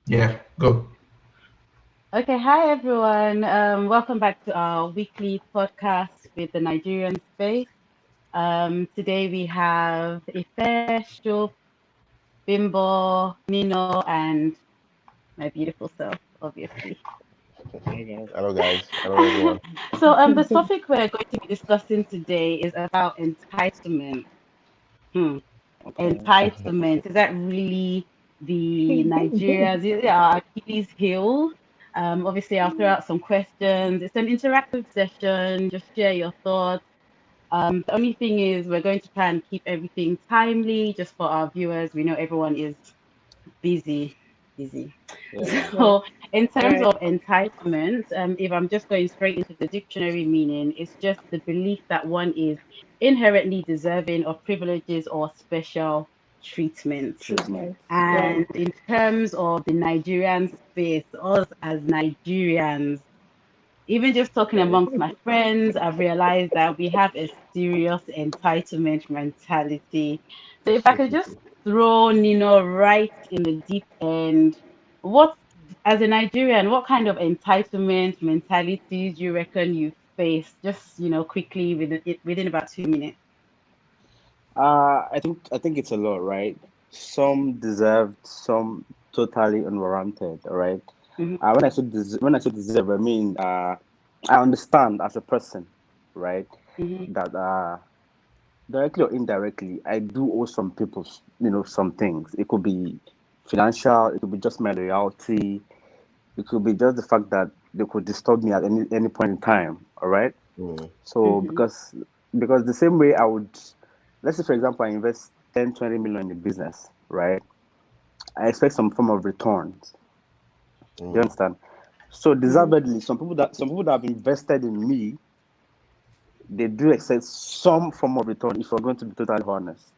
Yeah, go. Okay, hi everyone. Welcome back to our weekly podcast with the Nigerian space. Today we have Ife, Shop, Bimbo, Nino, and my beautiful self, obviously. Hey guys. Hello, guys. Hello, everyone. The topic we're going to be discussing today is about entitlement. Hmm. Okay. Entitlement. Is that really the Nigerians? Is it our Achilles heel? Obviously, I'll throw out some questions. It's an interactive session. Just share your thoughts. The only thing is, we're going to try and keep everything timely just for our viewers. We know everyone is busy, busy. Yeah. Yeah. So, in terms Right. of entitlement, if I'm just going straight into the dictionary meaning, it's just the belief that one is inherently deserving of privileges or special treatment. Treatment. Yeah. And in terms of the Nigerian space, us as Nigerians, even just talking Okay. amongst my friends, I've realized that we have a serious entitlement mentality. So if I could just throw Nino right in the deep end, what, as a Nigerian, what kind of entitlement mentalities do you reckon you face? Just, quickly within about 2 minutes. I think it's a lot, right? Some deserved, some totally unwarranted. All right. Hmm. When I say deserve, I mean I understand as a person, right? Hmm. That directly or indirectly, I do owe some people, some things. It could be financial. It could be just my loyalty. It could be just the fact that they could disturb me at any point in time. All right. Mm, So Hmm. because the same way I would, let's say for example I invest 10, 20 million in a business, right? I expect some form of returns. Do you mm, understand? So Hmm. deservedly, some people that have invested in me, they do expect some form of return if you're going to be totally honest.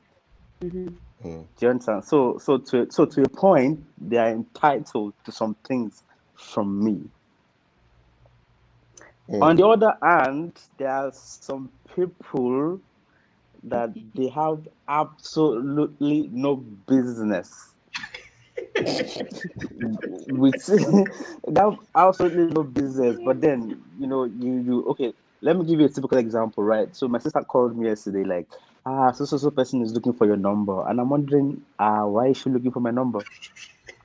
Hmm. mm, Do you understand? So to a point, they are entitled to some things from me. On mm. the other hand, there are some people that they have absolutely no business with they have absolutely no business. But then you okay, let me give you a typical example, right? So my sister called me yesterday like, so person is looking for your number, and I'm wondering why is she looking for my number?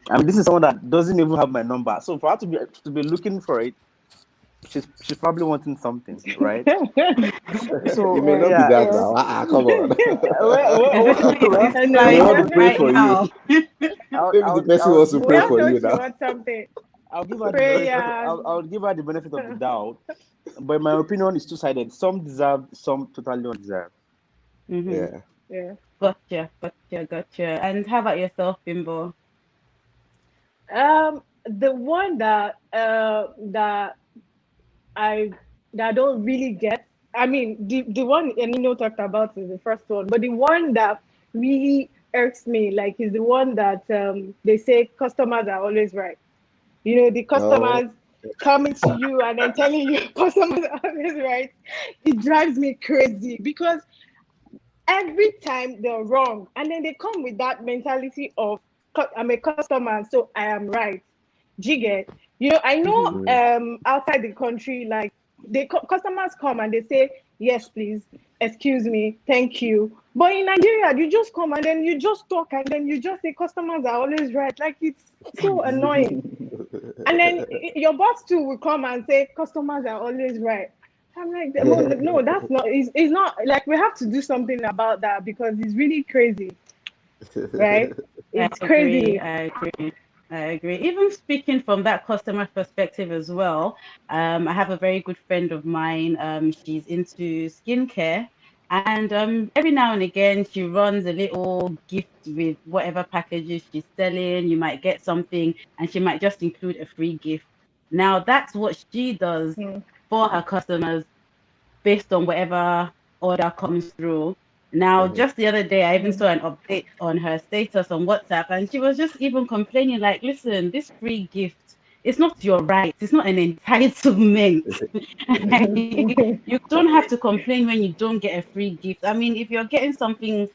I mean, this is someone that doesn't even have my number, so for her to be looking for it, she's probably wanting something, right? It So may not be yeah. that Yeah. now. Come on. Especially Well, I She know. may You want to have pray right for to. you. now. Maybe the I person would wants to give We pray her all for know you she now. wants something. I'll give her the benefit. Prayers. I'll give her the benefit of the doubt. But in my opinion, it's two-sided. Some deserve, some totally undeserved. Hmm. Yeah. Yeah. Gotcha. And how about yourself, Bimbo? The one that I that I don't really get. I mean, the one Enino talked about is the first one, but the one that really irks me, like, is the one that they say customers are always right. The Oh, customers coming to you and then telling you customers are always right. It drives me crazy because every time they're wrong, and then they come with that mentality of I'm a customer, so I am right. Jigget. I know Hmm. mm, outside the country, like customers come and they say, yes, please, excuse me, thank you. But in Nigeria, you just come and then you just talk and then you just say customers are always right. Like, it's so annoying. And then your boss too will come and say customers are always right. I'm like, no, no, no, that's not. It's not like we have to do something about that because it's really crazy, right? I It's agree. crazy. I agree. I agree. Even speaking from that customer perspective as well, I have a very good friend of mine. She's into skincare, and every now and again she runs a little gift with whatever packages she's selling. You might get something, and she might just include a free gift. Now that's what she does Mm. for her customers based on whatever order comes through. Now, mhm. just the other day, I even Mm. saw an update on her status on WhatsApp, and she was just even complaining, like, listen, this free gift, it's not your right, it's not an entitlement. You don't have to complain when you don't get a free gift. I mean, if you're getting something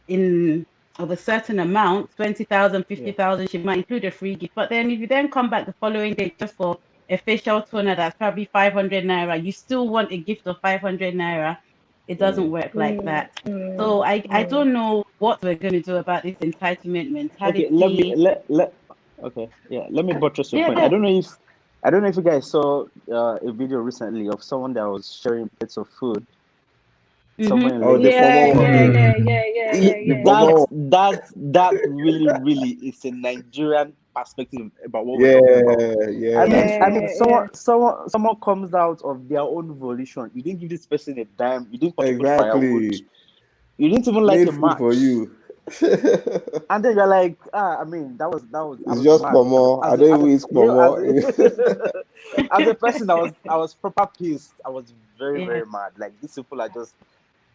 in of a certain amount, 20,000, 50,000, she might include a free gift. But then if you then come back the following day just for a facial toner that's probably 500 naira, you still want a gift of 500 naira. It doesn't work like that. So I don't know what we're going to do about this entitlement Okay, let me mentality. let okay, yeah, let me buttress your point. Yeah. I don't know if you guys saw a video recently of someone that was sharing plates of food somewhere in Oh, the Lagos. Yeah, former one. yeah, Mm. The That former one. really is a Nigerian perspective about what we're talking about. Yeah, I mean, yeah. someone comes out of their own volition. You didn't give this person a dime. You didn't contribute firewood. Exactly. You didn't even light Made a food for match. you. And then you're like, I mean, I It's was just mad. pomo. I don't even eat You know, pomo. as a person, I was proper pissed. I was very, Yeah. very mad. Like these people are just,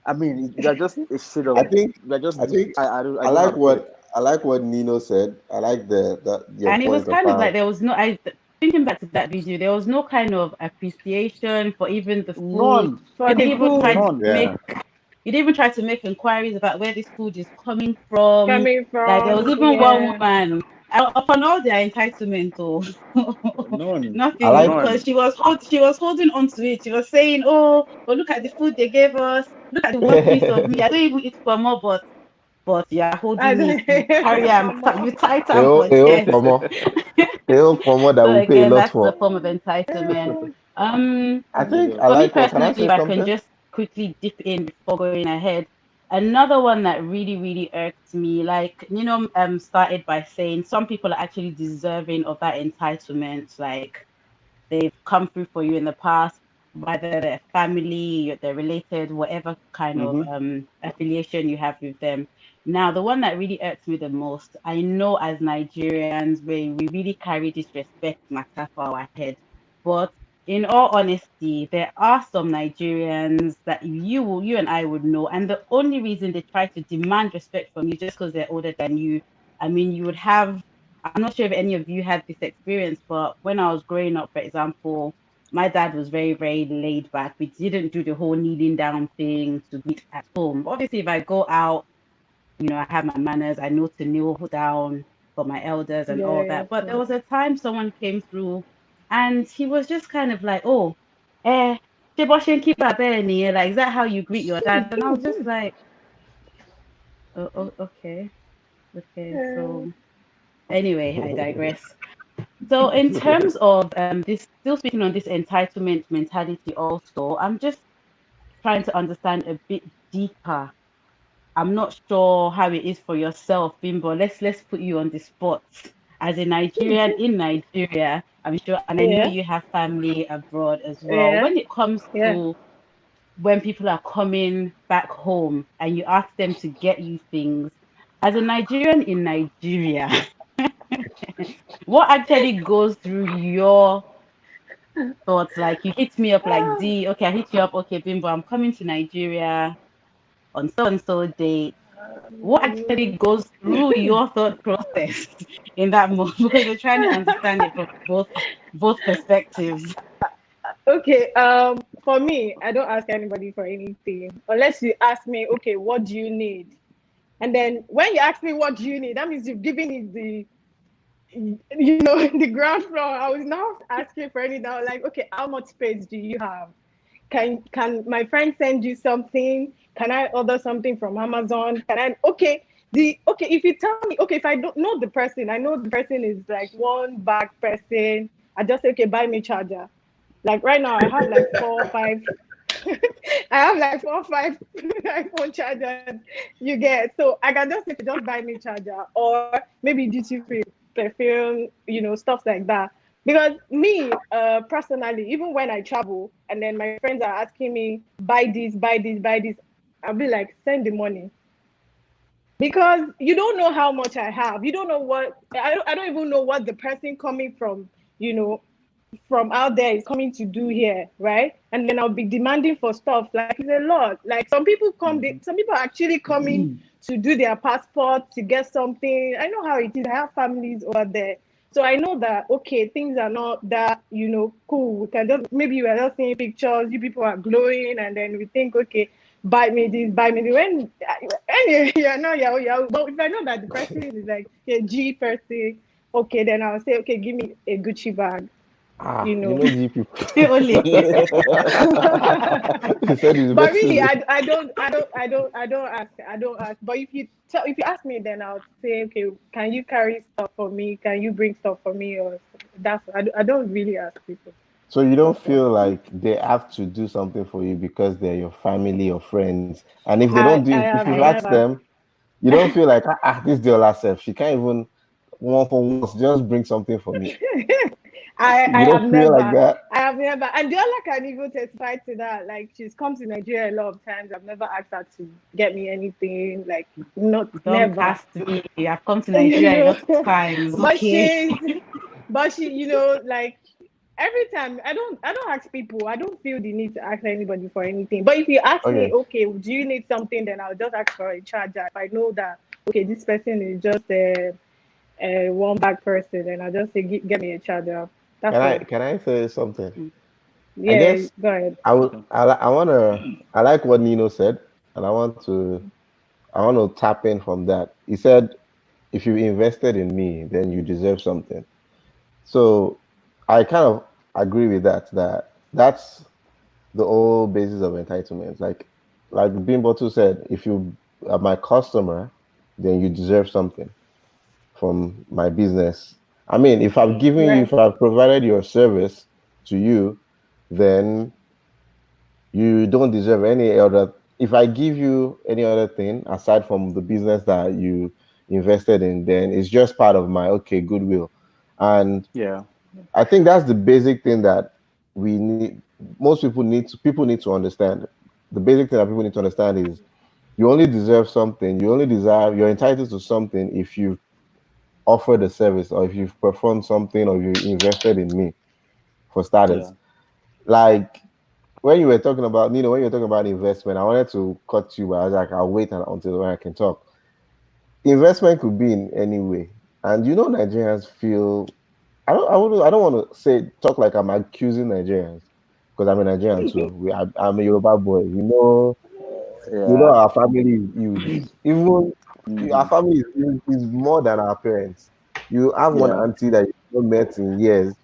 I mean, you're just a shit I of, think you're just, I think I I don't know how like to put it. what Nino said. I like the your And it was point kind of like about there was no, I thinking back to that video, there was no kind of appreciation for even the food. None, You for didn't the even try food to none. make, yeah. you didn't even try to make inquiries about where this food is coming from. coming Like there was from. even one Yeah. woman, upon all their entitlement, or None, I nothing, like because none. she was holding on to it. She was saying, "Oh, but look at the food they gave us. Look at the one piece of meat. I don't even eat for more, but you're I holding it. You carry don't am, you tie am for a whole chest." pomo. A whole pomo that So we pay a again, lot that's a for. form of entitlement. I think I For me like what. Can I personally, say if I can something? just quickly dip in before going ahead, another one that really, really irks me, like started by saying some people are actually deserving of that entitlement. Like they've come through for you in the past, whether they're family, they're related, whatever kind of Mm-hmm. affiliation you have with them. Now, the one that really irks me the most, I know as Nigerians, we really carry this respect matter for our head. But in all honesty, there are some Nigerians that you and I would know, and the only reason they try to demand respect from you just because they're older than you. I mean, you would have, I'm not sure if any of you had this experience, but when I was growing up, for example, my dad was very, very laid back. We didn't do the whole kneeling down thing to greet at home. Obviously, if I go out, I have my manners. I know to kneel down for my elders and all Yes. that. But there was a time someone came through and he was just kind of like, oh, eh, like, is that how you greet your dad? And I was just like, oh, okay. Okay. Yeah. So anyway, I digress. So in terms of this, still speaking on this entitlement mentality also, I'm just trying to understand a bit deeper. I'm not sure how it is for yourself, Bimbo. Let's put you on the spot. As a Nigerian in Nigeria, I'm sure, and I know Yeah. you have family abroad as well. Yeah. When it comes Yeah. to when people are coming back home and you ask them to get you things, as a Nigerian in Nigeria, what actually goes through your thoughts? Like you hit me up like Ah. D, okay, I hit you up, okay, Bimbo, I'm coming to Nigeria on so and so date. What actually goes through your thought process in that moment? Because we're trying to understand it from both perspectives. Okay, for me, I don't ask anybody for anything unless you ask me, okay, what do you need? And then when you ask me what do you need, that means you've given me the ground floor. I was now asking for anything. I was like, okay, how much space do you have? Can my friend send you something? Can I order something from Amazon? Can I okay, if you tell me, okay, if I don't know the person, I know the person is like one bag person, I just say, okay, buy me charger. Like right now, I have like 4 or 5. I have like 4 or 5 iPhone chargers. You get, so I can just say, just buy me charger, or maybe duty free perfume, stuff like that. Because me, personally, even when I travel and then my friends are asking me buy this, buy this, buy this, I'll be like, send the money, because you don't know how much I have. You don't know what I don't even know what the person coming you know from out there is coming to do here, right? And then I'll be demanding for stuff. Like it's a lot. Like Mm-hmm. some people are actually coming to do their passport to get something. I know how it is. I have families over there. So I know that okay, things are not that, cool. We can just maybe we're just seeing pictures, you people are glowing, and then we think, okay. buy me this, buy me this. When you're not Yahoo, but if I know that the person is like a G person, okay, then I'll say, okay, give me a Gucci bag. You know, G people. Only. He said he's But best really, season. I don't ask. But if you ask me, then I'll say, okay, can you carry stuff for me? Can you bring stuff for me? Or I don't really ask people. So you don't feel like they have to do something for you because they're your family or friends, and if they don't do I it, if have you've asked never. them, you don't feel like this girl herself, she can't even one for once just bring something for me. I You have don't feel like never. that. I have never. And the other can even testify to that. Like, she's come to Nigeria a lot of times. I've never asked her to get me anything. Like, not Don't never. ask me. I've come to You Nigeria a know. lot of times. But Okay. she, like every time I don't ask people. I don't feel the need to ask anybody for anything. But if you ask me, Okay. okay, do you need something? Then I'll just ask for a charger. If I know that, okay, this person is just a one bag person, and I'll just say, get me a charger. That's all. Can I say something? I Yeah, guess go ahead. I wanna I like what Nino said, and I want to tap in from that. He said, if you invested in me, then you deserve something. So I kind of agree with that. That's the whole basis of entitlement. Like Bimbo said, if you are my customer, then you deserve something from my business. I mean, if Right. I've provided your service to you, then you don't deserve any other. If I give you any other thing aside from the business that you invested in, then it's just part of my goodwill. And Yeah. I think that's the basic thing that we need. Most people need to understand. The basic thing that people need to understand is you only deserve something. You're entitled to something if you've offered a service or if you've performed something or you invested in me, for Yeah. starters. Like when you were talking about, when you were talking about investment, I wanted to cut you, but I was like, I'll wait until when I can talk. Investment could be in any way. And Nigerians feel I don't want to say talk like I'm accusing Nigerians because I'm a Nigerian too. I'm a Yoruba boy. Yeah. Our family is huge. Even our Mhm. family is more than our parents. You have one Yeah. auntie that you haven't met in years.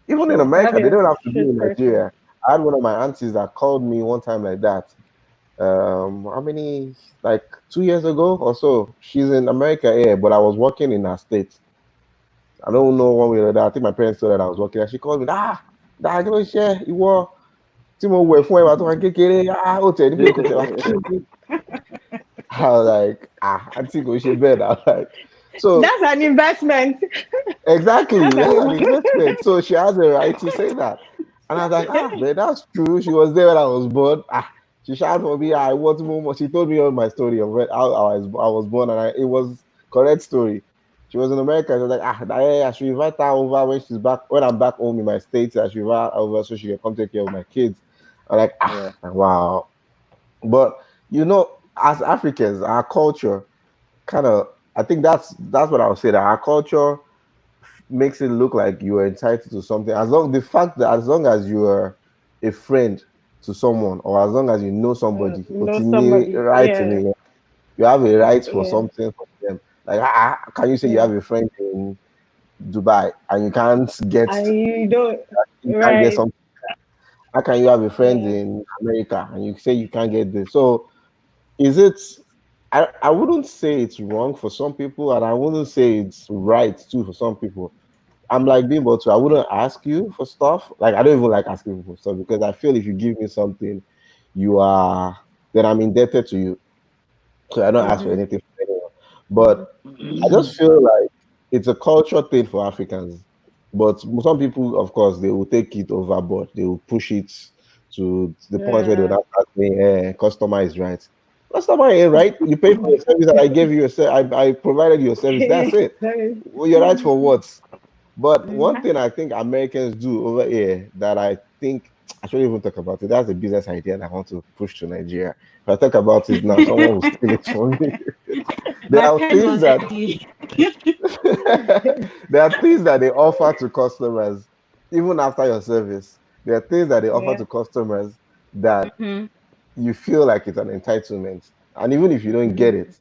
Even in True. You have America, they a don't have to be shit in person. Nigeria. I had one of my aunties that called me one time like that. How many? Like 2 years ago or so. She's in America, yeah, but I was working in her state. I don't know one way or another. I think my parents saw that I was working, and she called me. That I don't share. You were. Tí mo wẹ̀ fún ẹ wà tó wà kékeré. Ó tẹ̀ ní pé kò tẹ̀ wá kí ni. I was like, auntie go she bed. I was like, so That's an investment. exactly, That's an that's an investment. investment. So she has a right to say that. And I was like, man, that's true. She was there when I was born. She shouted for me. I want more. She told me all my story of how I was born, and it was correct story. She was in America. She was like, I should invite her over when she's back. When I'm back home in my states, I should invite her over so she can come take care of my kids. I'm like, Yeah. wow. But as Africans, our culture kind of, I think that's what I would say, that our culture makes it look like you are entitled to something. As long as you are a friend to someone, or as long as you know somebody, Know somebody. right in Yeah. it, you have a right for Yeah. something from them. Like, can you say you Yeah. have a friend in Dubai and And you don't. you can't get Right. something? How can you have a friend Yeah. in America and you say you can't get this? So is it? I wouldn't say it's wrong for some people, and I wouldn't say it's right too for some people. I'm like Bimbo too. I wouldn't ask you for stuff. Like I don't even like asking people for stuff because I feel if you give me something, you are then I'm indebted to you. So I don't ask for Mm-hmm. anything from anyone. But I just feel like it's a culture thing for Africans. But some people, of course, they will take it overboard. They will push it to the point where they will Yeah. not start saying, customer is right. Customer ain't right. You pay for the service that I gave you. I provided you a service. That's it. Well, you're right for what? But one thing I think Americans do over here that I think I shouldn't even talk about it. That's a business idea that I want to push to Nigeria. If I talk about it now, someone will steal it from me. There My are pen things was that ready. there are things that they offer to customers even after your service. There are things that they offer Yeah. to customers that Mhm. you feel like it's an entitlement. And even if you don't get it,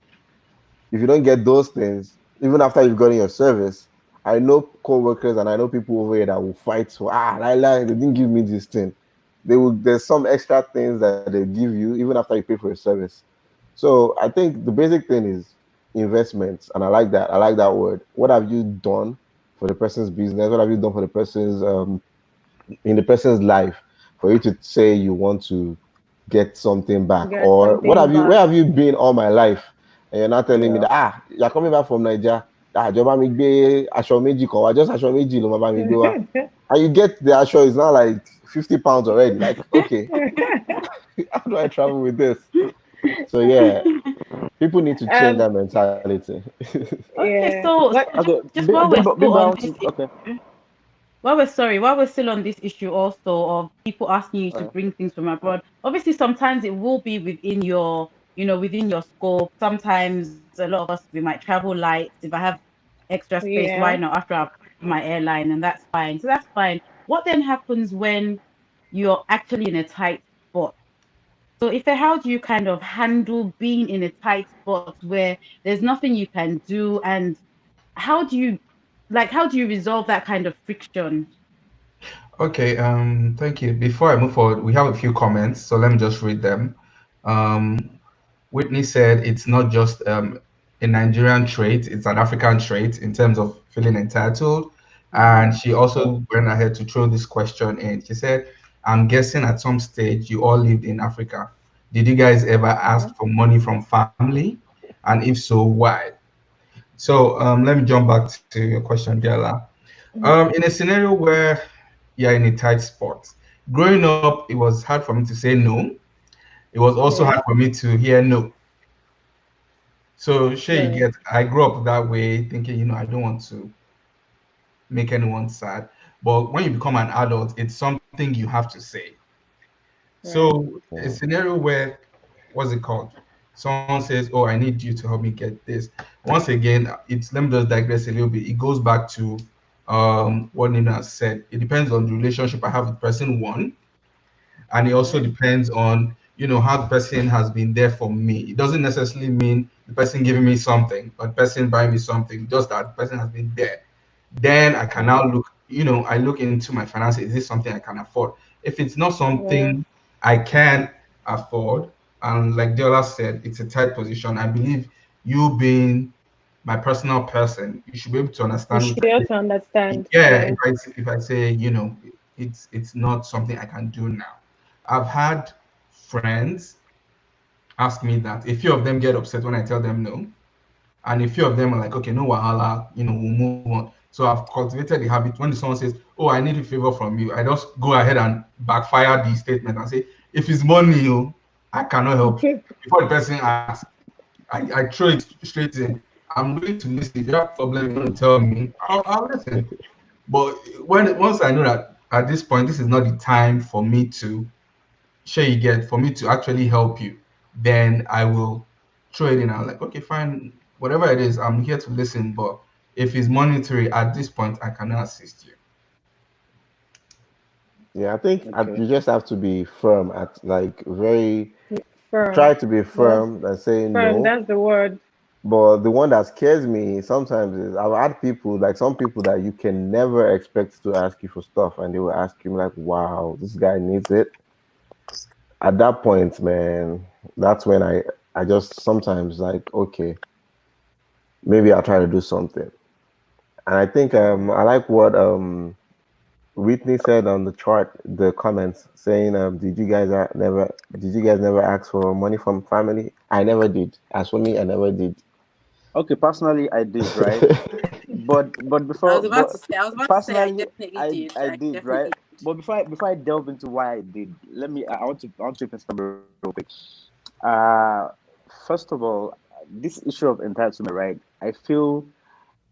if you don't get those things, even after you've gotten your service, I know co-workers and I know people over here that will fight for they didn't give me this thing. There's some extra things that they give you even after you pay for your service. So I think the basic thing is investments, and I like that. I like that word. What have you done for the person's business? What have you done for the person's in the person's life for you to say you want to get something back? Get Or something where back. have you been all my life? And you're not telling me Yeah. that you're coming back from Nigeria. Ìjọba mi gbé aṣọ méjì kan wá, just aṣọ méjì ló máa bá mi gbé wá. And you get the aṣọ is now like 50 pounds already. Like, okay, how do I travel with this? So yeah, people need to change um, that mentality. Okay, yeah, so but Okay, just while we're still Bimbo, I on want this to. Okay. issue, while we're still on this issue also of people asking you to Alright. bring things from abroad, obviously sometimes it will be within your, within your scope. Sometimes a lot of us we might travel light. If I have extra space, why yeah, not after my airline, and that's fine. So that's fine. What then happens when you're actually in a tight spot? So if how do you kind of handle being in a tight spot where there's nothing you can do, and how do you how do you resolve that kind of friction? Okay, thank you. Before I move forward, we have a few comments, so let me just read them. Um, Whitney said it's not just a Nigerian trait, it's an African trait in terms of feeling entitled. And she also went ahead to throw this question in. She said, I'm guessing at some stage you all lived in Africa. Did you guys ever yeah, ask for money from family? And if so, why? So let me jump back to your question, Della. In a scenario where you're in a tight spot, growing up, it was hard for me to say no. It was also yeah, hard for me to hear no. So sure you right, get I grew up that way thinking, I don't want to make anyone sad. But when you become an adult, it's something you have to say. right, So a scenario where what's it called? Someone says, "Oh, I need you to help me get this." Once again, it's let me just digress a little bit. It goes back to what Nina said. It depends on the relationship I have with person one, and it also right, depends on how the person has been there for me. It doesn't necessarily mean the person giving me something or the person buying me something, just that the person has been there. Then I can now look, I look into my finances. Is this something I can afford? If it's not right, something I can afford, and like Diola said, it's a tight position, I believe you being my personal person, you should be able to you understand should if be I able say, to understand. yeah, Yeah, if I say, it's not something I can do now. I've had friends ask me that. A few of them get upset when I tell them no, and a few of them are like, okay, no wahala, we'll move on. So I've cultivated the habit when someone says, oh, I need a favor from you, I just go ahead and backfire the statement and say, if it's money, I cannot help you. Before the person asks, I throw it straight in. I'm willing to listen. If you have a problem, you want to tell me, I'll listen. But once I know that at this point, this is not the time for me to share you get for me to actually help you, then I will throw it in. I'm like, okay, fine, whatever it is, I'm here to listen. But if it's monetary at this point, I cannot assist you. Yeah, I think Okay. you just have to be firm at like very firm. try to be That's firm and say firm. no. That's the word. But the one that scares me sometimes is I've had people like some people that you can never expect to ask you for stuff, and they will ask you like, "Wow, this guy needs it." At that point, man, that's when I just sometimes like, okay, maybe I'll try to do something. And I think I like what Whitney said on the chart, the comments saying, did you guys never ask for money from family? I never did. As for me, I never did. Okay. Personally, I did, right? But I before, was about but to say, I was about to say, I personally, definitely I did. I I did, right? definitely did. But before I delve into why I did, let me. I want to explain real quick. Uh, First of all, this issue of entitlement, right? I feel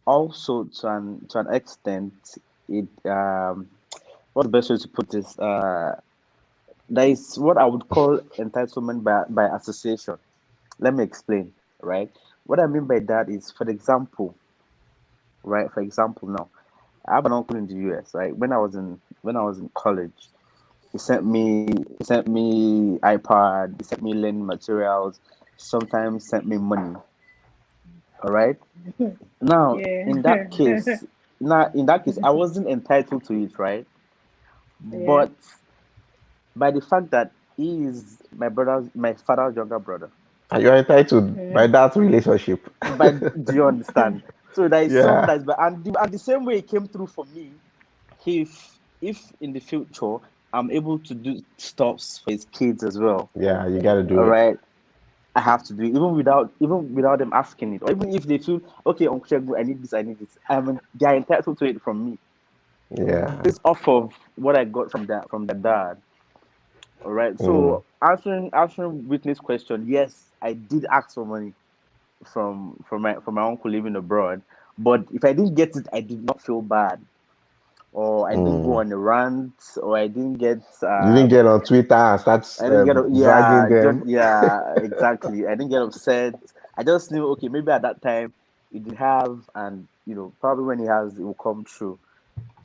also to an extent it what's the best way to put this? There is what I would call entitlement by association. Let me explain, right? What I mean by that is, for example, right? For example, now I have an uncle in the US, right? When I was in college, He sent me iPad. He sent me learning materials. Sometimes sent me money. All right. Now, Yeah. in that case, I wasn't entitled to it, right? Yeah. But by the fact that he is my father's younger brother, And you're entitled Yeah. by that relationship. do you understand? So there is some Yeah. that's, but and the same way it came through for me. If in the future I'm able to do stuffs for his kids as well, Yeah, you got to do all it. right, I have to do it, even without them asking it, or even if they feel okay, Uncle Shegu, I need this. They are entitled to it from me. Yeah. It's off of what I got from the dad. All right. Mm. So answering witness question, yes, I did ask for money from my uncle living abroad, but if I didn't get it, I did not feel bad, or I didn't go Mm. on a rant, or I didn't get You didn't get on Twitter and start I didn't get dragging yeah, just them. yeah, exactly. I didn't get upset. I just knew, okay, maybe at that time he did have, and probably when he has, it will come true.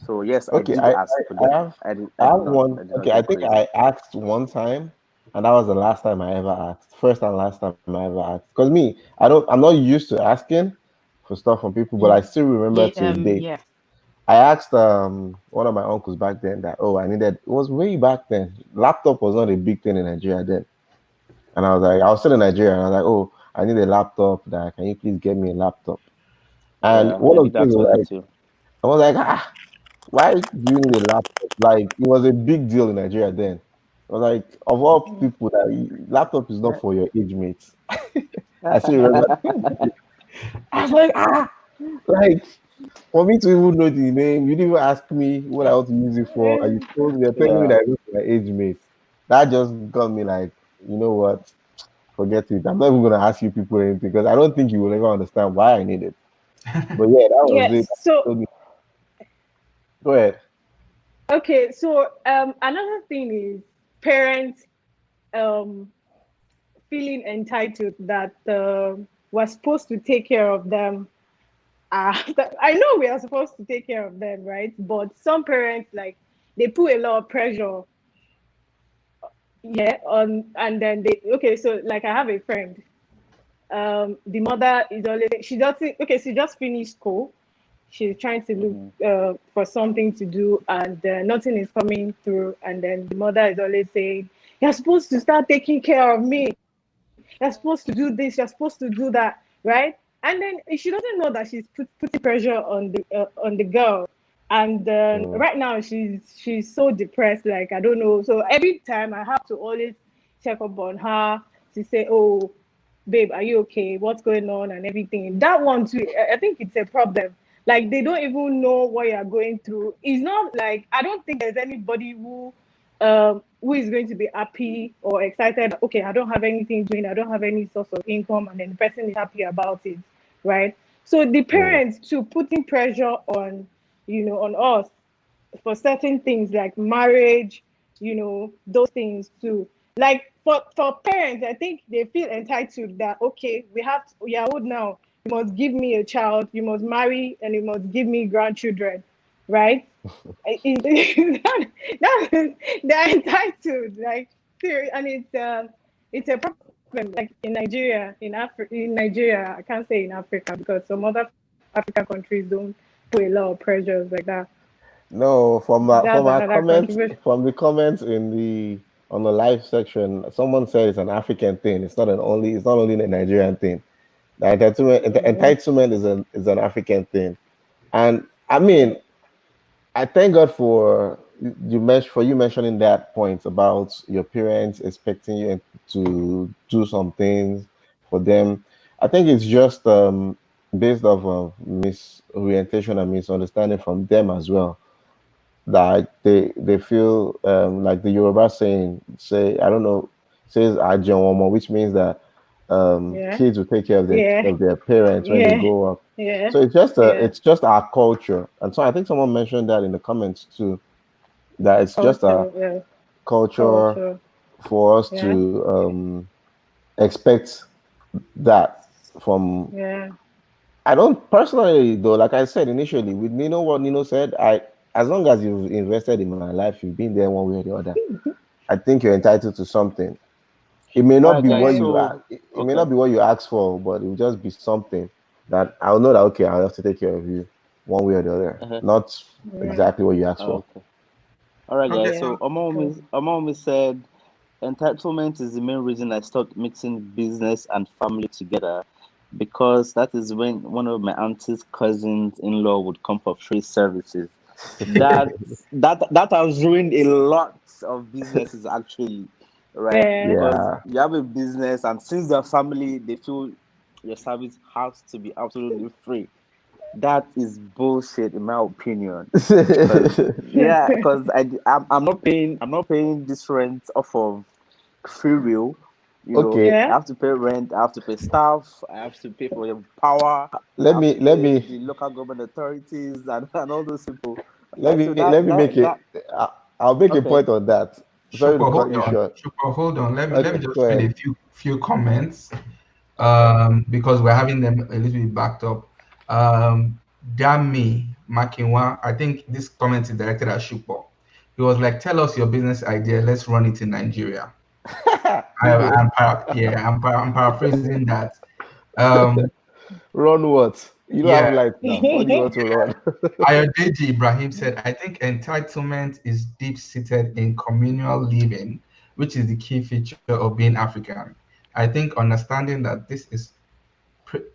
So yes, I Okay, did I, ask for I them. have I I did have not one. I did not Okay, I go think crazy. I asked one time, and that was the last time I ever asked. First and last time I ever asked. Because me, I'm not used to asking for stuff from people, but I still remember Yeah, to date. yeah. I asked one of my uncles back then that, oh, I needed, it was way back then. Laptop was not a big thing in Nigeria then. And I was like, I was still in Nigeria, and I was like, oh, I need a laptop. That can you please get me a laptop? And Yeah, one I of did the that things for was me like, too. I was like, why do you need a laptop? Like it was a big deal in Nigeria then. I was like, of all people, that laptop is not for your age mates. I still remember. I was like, like for me to even know the name, you didn't even ask me what I want to use it for, and you're telling me Yeah. that it's for my age mates. That just got me like, you know what? Forget it. I'm not even gonna ask you people anything because I don't think you will ever understand why I need it. But yeah, that was it. Yes. So Go ahead. okay. So another thing is parents um feeling entitled that we're supposed to take care of them. I know we are supposed to take care of them, right? But some parents, like, they put a lot of pressure, yeah, on, and then they, okay, so like I have a friend, the mother is always, she doesn't, okay, she just finished school, she's trying to look Mhm. for something to do, and nothing is coming through, and then the mother is always saying, you're supposed to start taking care of me, you're supposed to do this, you're supposed to do that, right? And then she doesn't know that she's putting pressure on the girl. And then Mm. right now she's so depressed, like, I don't know. So every time I have to always check up on her to say, oh, babe, are you okay? What's going on and everything. That one too, I think it's a problem. Like, they don't even know what you're going through. It's not like, I don't think there's anybody who is going to be happy or excited. Okay, I don't have anything doing, I don't have any source of income, and then the person is happy about it, right? So the Mm. parents too putting pressure on, on us for certain things like marriage, those things too. Like, for parents, I think they feel entitled that, okay, we are old now. You must give me a child, you must marry, and you must give me grandchildren, right? They're entitled, like, and it's a problem. Like in Nigeria, in Nigeria, I can't say in Africa because some other African countries don't put a lot of pressures like that. No, That's from our another comments contribution. from the comments in the on the live section, someone said it's an African thing. It's not only a Nigerian thing. The entitlement is an African thing. And I mean, I thank God for you mentioning that point about your parents expecting you to do some things for them. I think it's just based off of misorientation and misunderstanding from them as well, that they feel like the Yoruba saying, say, I don't know, says Ajowomo, which means that Yeah, kids will take care of yeah, their parents when they yeah, grow up. yeah, So yeah. it's just our culture. And so I think someone mentioned that in the comments too, that it's just a Culture, yeah, culture culture, for us yeah, to expect that from. yeah, I don't personally though, like I said initially, with Nino, what Nino said, I as long as you've invested in my life, you've been there one way or the other. I think you're entitled to something. It may All not right, be guys. what So it may okay. not be what you ask for, but it will just be something that I'll know that okay, I'll have to take care of you one way or the other. Uh-huh. Not Yeah. exactly what you asked for. Okay. All right, Okay. guys. Yeah. So Omar said entitlement is the main reason I stopped mixing business and family together because that is when one of my auntie's cousins in law would come for free services. That that has ruined a lot of businesses actually, right? Yeah. Because Yeah. you have a business and since they're family, they feel your service has to be absolutely free. That is bullshit in my opinion. Because yeah, because I'm not paying this rent off of free will. Okay. I Yeah. have to pay rent, I have to pay staff, I have to pay for your power, I Let have me to let pay me the local government authorities and all those people. let Right? me So that let me that make it. that I'll make a okay. point on that. Sorry to Shupo, cut hold you on. short. Shupo, hold on. Let me Okay, go just read ahead. a few comments. Okay. Because we're having them a little bit backed up. Dami Makinwa, I think this comment is directed at Shupo. He was like, "Tell us your business idea. Let's run it in Nigeria." Igbo. I'm paraphrasing that. Um, Run what? You don't have yeah, life now. What do you want to run? Ayodeji Ibrahim said, "I think entitlement is deep-seated in communal living, which is the key feature of being African. I think understanding that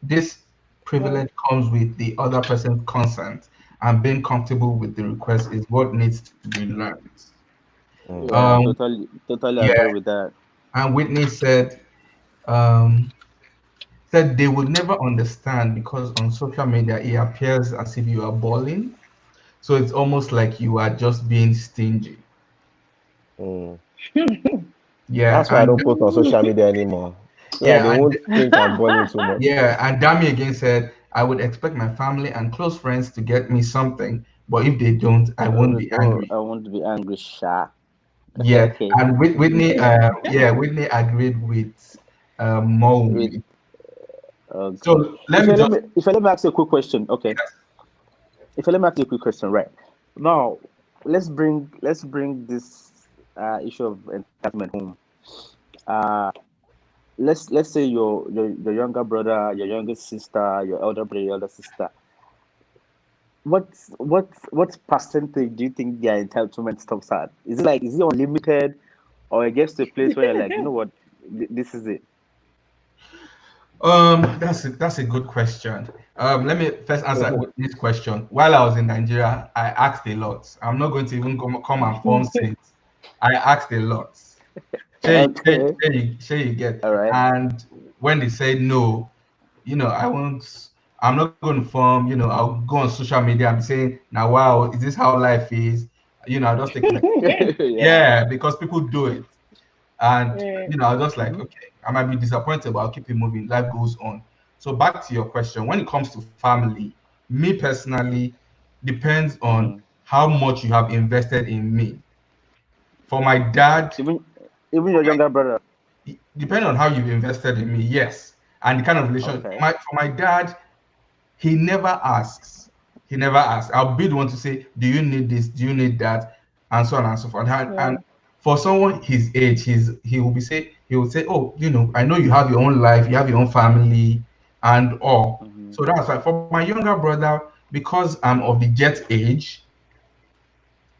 this Well, privilege comes with the other person's consent and being comfortable with the request is what needs to be learned." Mm. Yeah, Um, totally yeah, agree with that. and Whitney um, said they would never understand because on social media it appears as if you are balling. So it's almost like you are just being stingy. Mm. Yeah, That's why I and don't post on social media anymore. So that they yeah, and won't think I'm balling too much. yeah, and Dami again said, "I would expect my family and close friends to get me something, but if they don't, I Oh, won't be oh, angry." I want to be angry, sha. Yeah, Okay. and Whitney agreed with With Momi. okay. So let me just If I let me ask you a quick question, okay. If I let me ask you a quick question, right now, let's bring this issue of entitlement home. Uh, let's say your younger brother, your younger sister, your elder brother, your elder sister. What percentage do you think their entitlement stops at? Is it unlimited, or it gets to a place where you're like, you know what, this is it. that's a good question. Let me first answer with this question. While I was in Nigeria, I asked a lot. I'm not going to even come and form it. I asked a lot. Okay. Share you get. All right. And when they say no, I won't. I'm not going to form. I'll go on social media and be saying, "Now, wow, is this how life is?" I'll just take it like, Yeah. yeah, because people do it. And yeah. I was just like, Hmm. okay, I might be disappointed, but I'll keep it moving. Life goes on. So back to your question, when it comes to family, me personally, depends on Hmm. how much you have invested in me. For my dad, Even your younger brother. depending on how you've invested in me, yes. And the kind of relation Okay. for my dad, he never asks. He never asks. I'll be the one to say, "Do you need this? Do you need that?" And so on and so forth. And Yeah. for someone his age, he will say, "Oh, I know you have your own life, you have your own family, and all." Hmm. So that's why for my younger brother, because I'm of the jet age,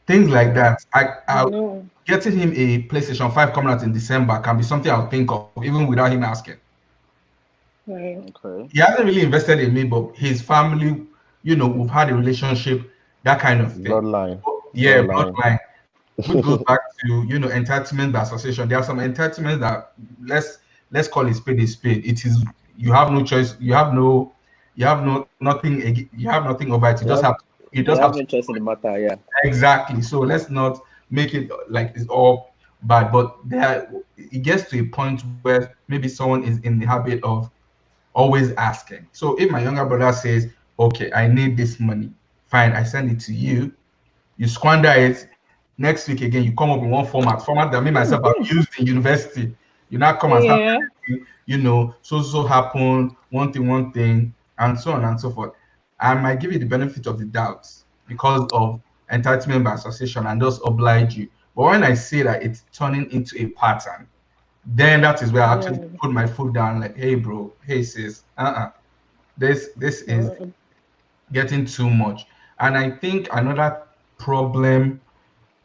things like Okay. that, I No. getting him a PlayStation 5 coming out in December can be something I'll think of even without him asking. Right. Okay. He hasn't really invested in me, but his family, we've had a relationship, that kind of thing. Bloodline. Yeah, Bloodline. bloodline, which goes back to entitlement by association. There are some entitlements that let's call it spade a spade. It is you have no choice. You have no nothing. You have nothing over it. You have You you just have have to no choice in the matter. Yeah. exactly. So let's not make it like it's all bad. But it gets to a point where maybe someone is in the habit of always asking. So if my younger brother says, "Okay, I need this money," fine, I send it to you. You squander it. Next week again, you come up in one format that me myself I've used in university. You now come and start Yeah. telling me, so happen, one thing, and so on and so forth. I might give you the benefit of the doubt because of entitlement by association and just oblige you. But when I see that it's turning into a pattern, then that is where I actually put my foot down, like, hey bro, hey sis, this is getting too much. And I think another problem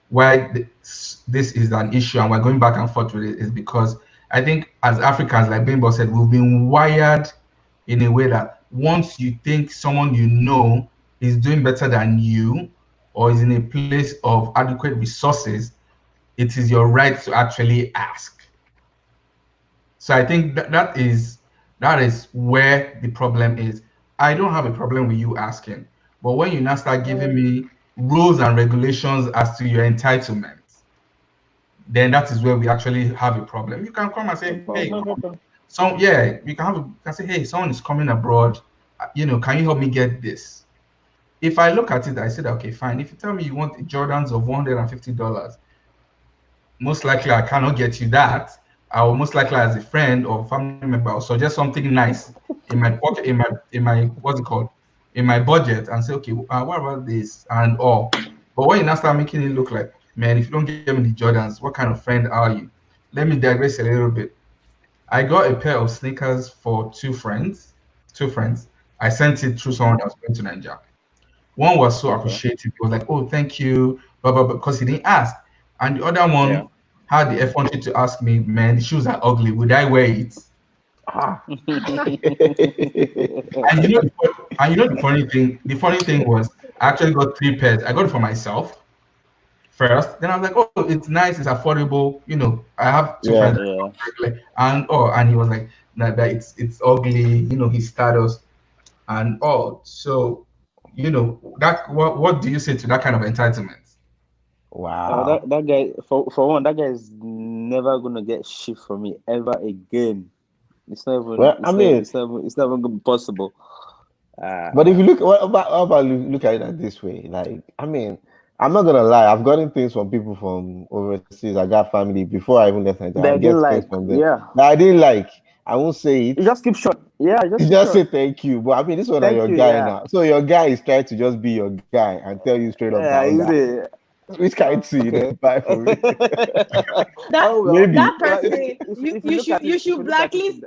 why this is an issue and we're going back and forth with it is because I think as Africans, like Bimbo said, we've been wired in a way that once you think someone you know is doing better than you or is in a place of adequate resources, it is your right to actually ask. So I think that is where the problem is. I don't have a problem with you asking, but when you now start giving me rules and regulations as to your entitlements, then that is where we actually have a problem. You can come and say, hey, you can say, hey, someone is coming abroad, can you help me get this? If I look at it, I said, okay, fine. If you tell me you want Jordans of $150, most likely I cannot get you that. I will most likely, as a friend or family member, I'll suggest something nice in my pocket, in my what's it called, in my budget, and say, okay, what about this and all. But when you now start making it look like, man, if you don't give me the Jordans, what kind of friend are you? Let me digress a little bit. I got a pair of sneakers for two friends. I sent it through someone that was going to Nigeria. One was so appreciative. He was like, oh, thank you, blah, because he didn't ask. And the other one had the effrontery to ask me, man, the shoes are ugly. Would I wear it? And the funny thing was, I actually got 3 pairs. I got it for myself first. Then I was like, oh, it's nice, it's affordable. I have 2 friends. And he was like, nah, that it's ugly. His status and all. So, that what do you say to that kind of entitlement? Wow. That guy, for one, that guy is never gonna get shit from me ever again. It's not even. Well, it's not even gonna be possible. But if you look, what about look at it this way? Like, I'm not gonna lie. I've gotten things from people from overseas. I got family before I even left Nigeria. I get things from them. Yeah. That I didn't like. I won't say it. You just keep short. Yeah, you just say thank you. But this one is your guy now. So your guy is trying to just be your guy and tell you straight up. Which kind of you don't buy for me? That person, you should blacklist.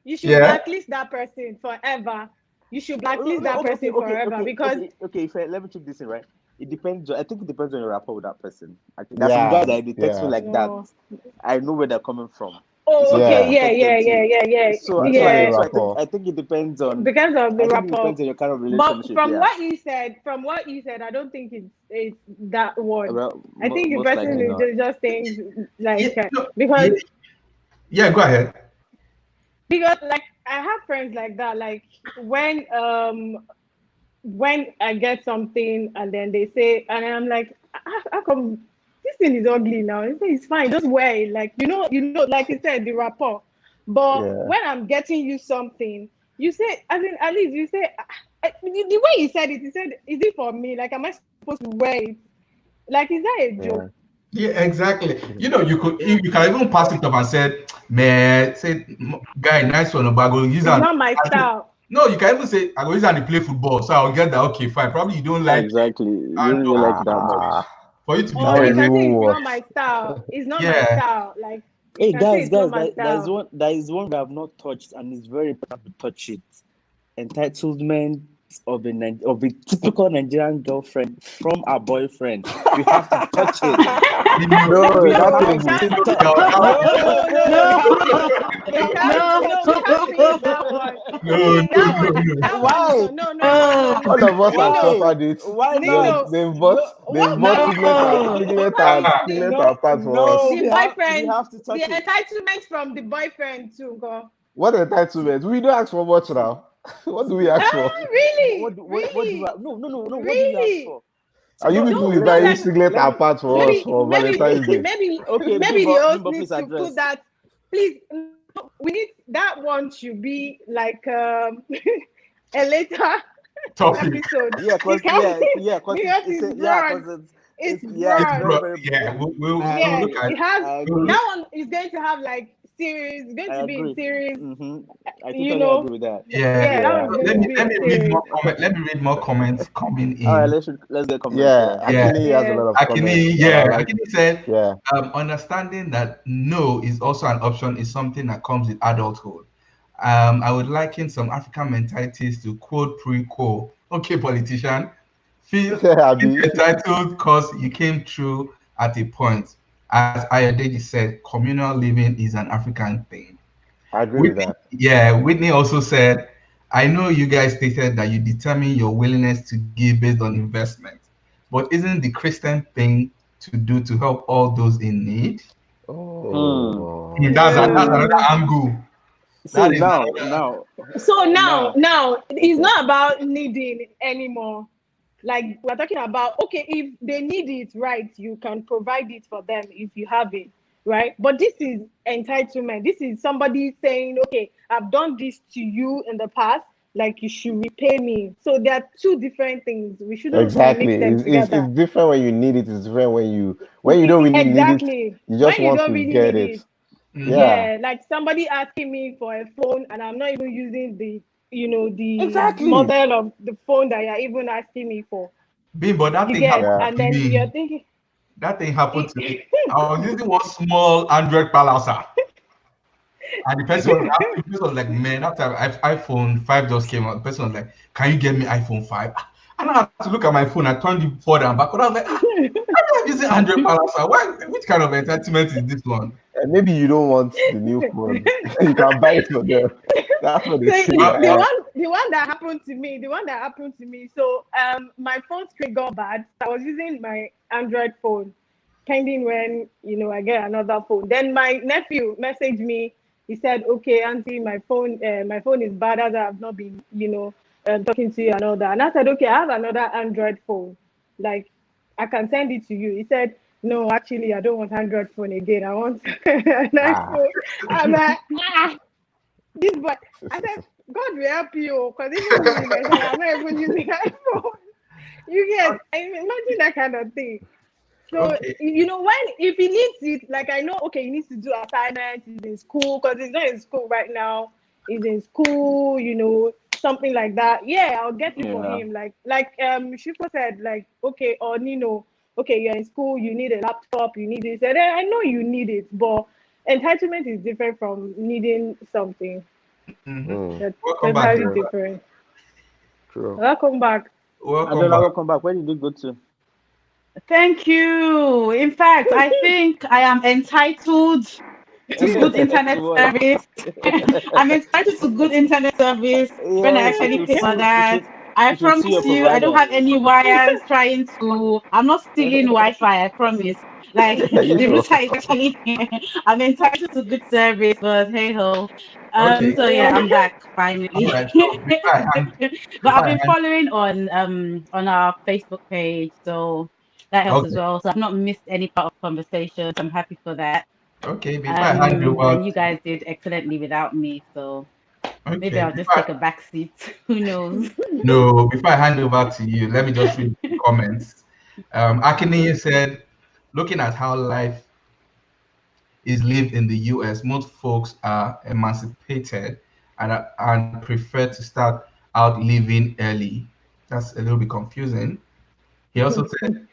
You should blacklist that person forever. You should blacklist that person forever because. Let me check this in, right? It depends. I think it depends on your rapport with that person. I think there's some guys that they text me like that. I know where they're coming from. Oh, okay, yeah. So I think it depends on the rapport. Depends on your kind of relationship. But from what you said, I don't think it's that word. Well, I think the person is just saying like because. Yeah, go ahead. Because like I have friends like that. Like when I get something and then they say, and I'm like, how come? This thing is ugly now. It's fine. Just wear it. Like, like you said, the rapport. But when I'm getting you something, you say, at least you say, the way you said, is it for me? Like, am I supposed to wear it? Like, is that a joke? Yeah, exactly. You can even pass it up and say, man, say, guy, nice one, but I go use it's not my style. No, you can even say, I go use it and play football, so I'll get that. Okay, fine. Probably you don't like exactly. You don't like that much. For you to be it's not my style. It's not my style. Like, hey guys, there is one we have not touched, and it's very important to touch it. Entitlement of a typical Nigerian girlfriend from our boyfriend. You have to touch it. Why? All of us have suffered it. Why not? They've bought Signet apart for us. The boyfriend, the entitlement from the boyfriend too, go. What entitlement? We don't ask for much now. What do we ask for? Really? What do we ask for? Really? Are you people will buy Signet apart for us for Valentine's Day? Maybe the host needs to put that. Please, we need that one should be like a later episode. Because it's broad. We'll look at that one is going to have like series. It's going I to be in agree. series. I You totally know, agree with that. Yeah. that one's going to be Let in me read series. more comment. Let me read more comments coming All right, in. let's get comments. Yeah, Yeah. Akini has a lot of comments. Akini, and I like, Akini said, yeah, understanding that no is also an option is something that comes with adulthood. I would liken some African mentalities to quote pre-quo. Okay, politician, feel Abi, entitled because you came through at a point. As Ayodeji said, communal living is an African thing. I agree with that. Whitney also said, I know you guys stated that you determine your willingness to give based on investment, but isn't the Christian thing to do to help all those in need? Oh, That's see, another angle. See That is now, So now, it's okay. not about needing anymore. Like we're talking about, okay, if they need it, right, you can provide it for them if you have it, right? But this is entitlement. This is somebody saying, okay, I've done this to you in the past, like you should repay me. So there are two different things. We shouldn't exactly. mix them It's together. different when you need it. It's different when you don't really need it. Exactly. You just When you want don't to really get need it. it. Yeah, Yeah, like somebody asking me for a phone and I'm not even using the exactly. model of the phone that you're even asking me for. but that You thing get, happened Yeah. and to then you're me. thinking, That thing happened to me. I was using one small Android Palasa. And the person was like, man, after iPhone 5 just came out, the person was like, can you get me iPhone 5? And I had to look at my phone. I turned it forward and backward. I was like, I'm using Android Palasa. Which kind of entitlement is this one? And maybe you don't want the new phone. You can buy it for them. That's what they so say. the one that happened to me. So my phone screen got bad. I was using my Android phone, pending when I get another phone. Then my nephew messaged me. He said, "Okay, auntie, my phone is bad as I've not been talking to you and all that." And I said, "Okay, I have another Android phone. Like I can send it to you." He said, "No, actually, I don't want Android phone again. I want an Ah. iPhone." I'm like, this boy. I said, God will help you, because even me myself, I'm not even using iPhone. You get, I mean, imagine that kind of thing. So Okay. if he needs it, like I know, okay, he needs to do assignments. He's in school because he's not in school right now. He's in school, something like that. Yeah, I'll get it for him. Like Shuko said, like, okay, or Nino, okay, you're in school, you need a laptop, you need this. And I know you need it, but entitlement is different from needing something. That's Welcome back. entirely different. True. Welcome back. Welcome back. Where did you go to? Thank you. In fact, I think I am entitled to good internet service. I'm entitled to good internet service when I actually pay for that. I promise you, I don't have any wires trying to. I'm not stealing Wi-Fi. I promise. Like the router is actually. I'm entitled to good service, but hey ho. Okay. So yeah, I'm back finally. All right. So But I've been following on our Facebook page, so that helps as okay. well. So I've not missed any part of conversations. I'm happy for that. Okay. Before I hand you And you out. guys did excellently without me, so maybe Okay. I'll just take a back seat. Who knows? No, before I hand over to you, let me just read the comments. Akini said, looking at how life is lived in the US, most folks are emancipated and prefer to start out living early. That's a little bit confusing. He also said,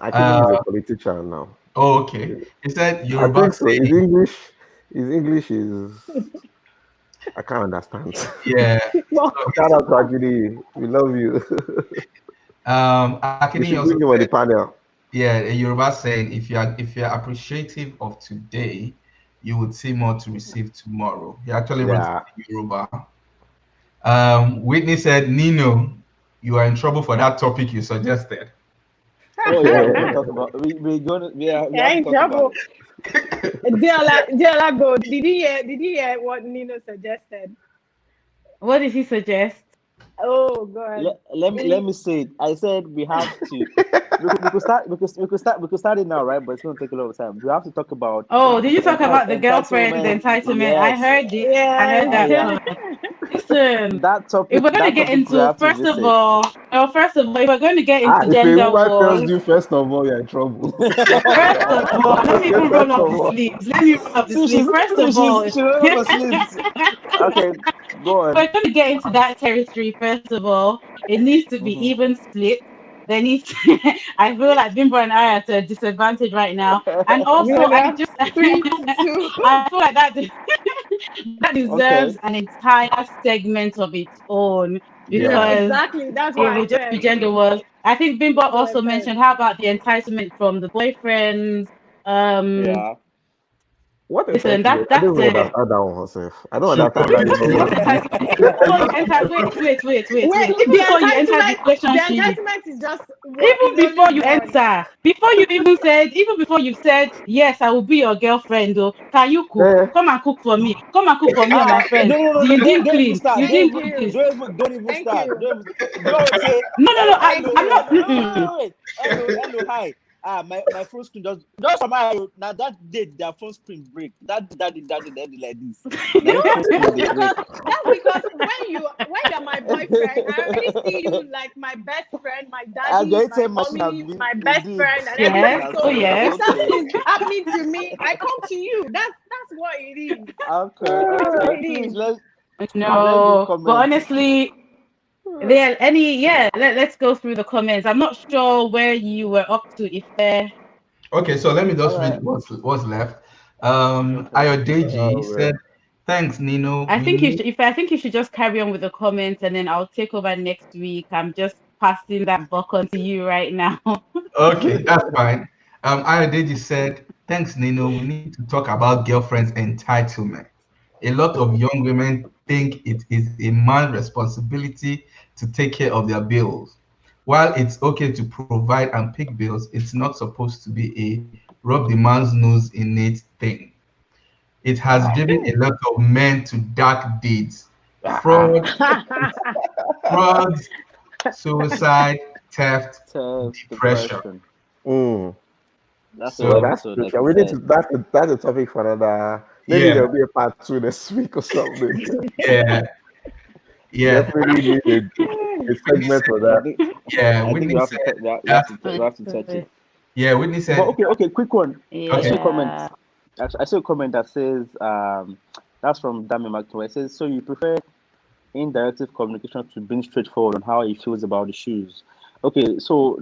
Akini is a politician now. oh, okay. He said, I Yoruba think so. His saying, English is. I can't understand. yeah. So Shout out to Akini. We love you. We Akini should also bring him on the said, panel. yeah, a Yoruba saying, if you're appreciative of today, you would see more to receive tomorrow. He actually wrote Yeah. it in Yoruba. Whitney said, Nino, you are in trouble for that topic you suggested. Oh yeah, we can talk about. We have to In talk about trouble. it. Diola Gold. Did you hear what Nino suggested? What did he suggest? Oh God. Let me say it. I said we have to. We could start it now, right? But it's going to take a lot of time. We have to talk about Oh, did you talk about the girlfriend entitlement. entitlement? I Yes, heard it. I heard Yes. that yeah. part. Listen, That if topic. we're going to That get topic we into, have to visit. first of all, if we're going to get into If a gender woman tells wars, you, first of all, you're in trouble. first of all, let me even roll First up of the all. sleeves. Let me roll up the sleeves. First of all, She's rolling up her sleeves. Okay, go on. we're going to get into that territory. First of all, it needs to be Mhm. even split. There needs to, I feel like Bimbo and I are at a disadvantage right now. And also, Yeah, I that's just, 3-2. I feel like that Okay. deserves an entire segment of its own Yeah, Yeah. because exactly. That's it what I will just be said. gender wars. I think Bimbo That's what I also said. mentioned how about the entitlement from the boyfriends. Yeah. What Listen, entitlement? I that's don't even it. understand that one myself. I don't Sugar, understand that you What see, even. entitlement? I Before you love enter, wait. Wait, Even before you enter the the relationship, entitlement is just one, even is only before you one. enter, before you even said, even before you said, yes, I will be your girlfriend, oh, can you cook? Eh, Come and cook for me. Come and cook for me and my friends. You didn't Don't even clean. start. You Thank didn't do you. this. Don't even Thank start. you. Don't say No. Thank I'm hello. not. you. No, wait. Hello, hi. My phone screen just from my now that date their phone screen break. That ended like this. Now your phone screen they break. That's because when you're my boyfriend, I already see you like my best friend, my And daddy, the my ATM machine have mommy, been my best indeed. friend, and Everything everything. Yes. has Oh, So changed. if yes. Okay. something is happening to me, I come to you. That's what it is. Okay. That's what Okay. it Please is. let's do No. But comments. honestly, let's go through the comments. I'm not sure where you were up to, if there. Okay, so let me All just read right. what's left. Okay. Ayodeji oh said, man. "Thanks, Nino. I We think you need." should. If I think you should just carry on with the comments, and then I'll take over next week. I'm just passing that buck on to you right now. Okay, that's fine. Ayodeji said, "Thanks, Nino. We need to talk about girlfriend's entitlement. A lot of young women think it is a man's responsibility to take care of their bills. While it's okay to provide and pick bills, it's not supposed to be a rub the man's nose in it thing. It has driven a lot of men to dark deeds, fraud, frauds, suicide, theft, Self depression. depression. Mm. That's a Well, whole So that's episode, true. like you We need to. said. That's a topic for another. Maybe yeah, there'll be a part 2 next week or something. yeah, yeah. Definitely need a Whitney segment said, for I that. think yeah, I think Whitney we have to said that's we have to touch it. yeah, Whitney But said okay, quick one. I okay. saw a comment. Yeah. I saw a comment that says that's from Dami McToy. It says, so you prefer indirective communication to being straightforward on how he feels about the shoes. Okay, so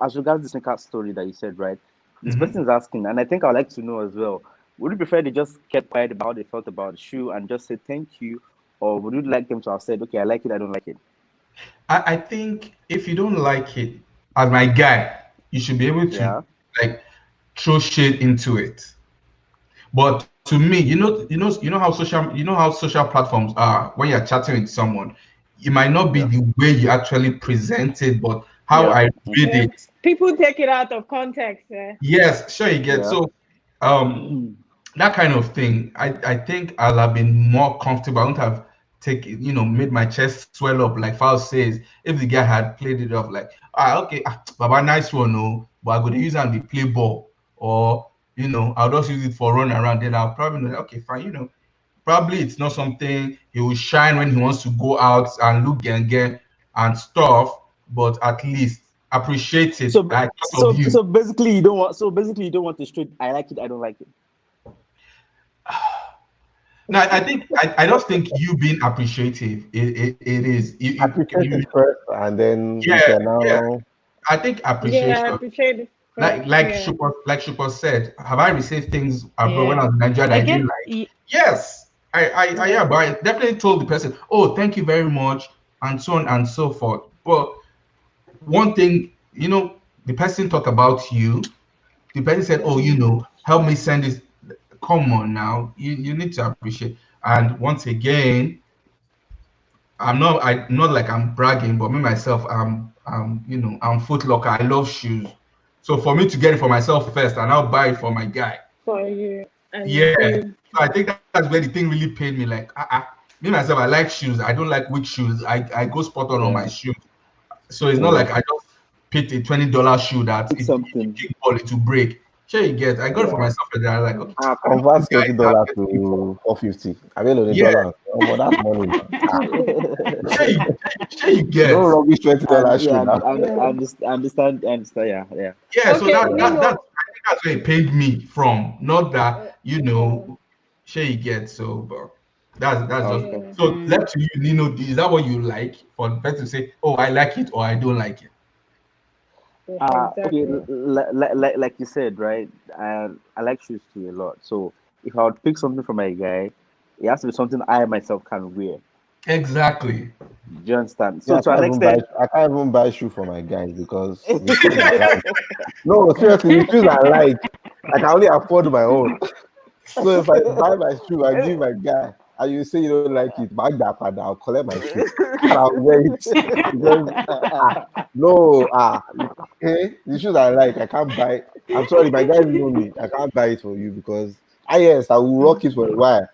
as regards the sneaker story that you said, right? This Mhm. person is asking, and I think I'd like to know as well. Would you prefer they just kept quiet about how they felt about the shoe and just say thank you, or would you like them to have said, okay, I like it, I don't like it? I think if you don't like it, as my guy, you should be able to Yeah, like throw shade into it. But to me, you know how social platforms are when you're chatting with someone, it might not be yeah, the way you actually present it, but how yeah, I read Yeah, it. people take it out of context. Yes, sure you get. yeah. So that kind of thing, I think I'll have been more comfortable. I wouldn't have taken, made my chest swell up like Foul says, if the guy had played it off like, okay, Baba, nice one, no, but I go to use it and the play ball, or I'll just use it for run around. Then I'll probably know, okay, fine, probably it's not something he will shine when he wants to go out and look and stuff, but at least appreciate it. So I thought of you. so basically you don't want the straight. I like it, I don't like it. No, I think I just think you being appreciative. It is. Appreciate it first, and then you Yeah, can yeah. now. I think Yeah, I appreciation. appreciate it Like first. like Yeah. Shupor said, have I received things abroad when I Yeah. was in Nigeria that I I didn't guess. like? Yes, I Yeah. yeah, but I definitely told the person, oh, thank you very much, and so on and so forth. But one thing, the person talked about you. The person said, oh, help me send this. Come on now, you need to appreciate. And once again, I'm not like I'm bragging, but me myself, I'm Foot Locker. I love shoes. So for me to get it for myself first and I'll buy it for my guy. For you and Yeah. you. So I think that's where the thing really paid me. Like, me myself, I like shoes. I don't like weak shoes. I go spot on my Yeah. shoes. So it's not Mm. like I just picked a $20 shoe that Pick if something. kick ball it will break. Sure you get. I got it for Yeah. myself and then I like, okay, I I know these convert guys $20 are getting for. to 450. I mean, only Yeah, dollars. Oh, but that's money now. sure you No get. rubbish And $20 shoe yeah, now. I understand. Yeah, yeah. Yeah, so Okay, that Nino. I think that's where it paid me from. Not Uh, that, yeah, sure you get. So but that's just Okay. yeah. so left to you, Nino. Is that what you like? For the person to say, oh, I like it or I don't like it. Okay, Exactly. like you said, right? I like shoes too a lot. So if I would pick something for my guy, it has to be something I myself can wear. Exactly. Do you understand? Yeah, So to an extent, I can't even buy shoe for my guys because the shoes I like. No, seriously, the shoes I like, I can only afford my own. So if I buy my shoe, I give my guy, and you say you don't like it, back that part, I'll collect my shoe and I'll wear it because no okay, the shoes I like, I can't buy. I'm sorry, my guys know me. I can't buy it for you because yes, I will rock it for a while.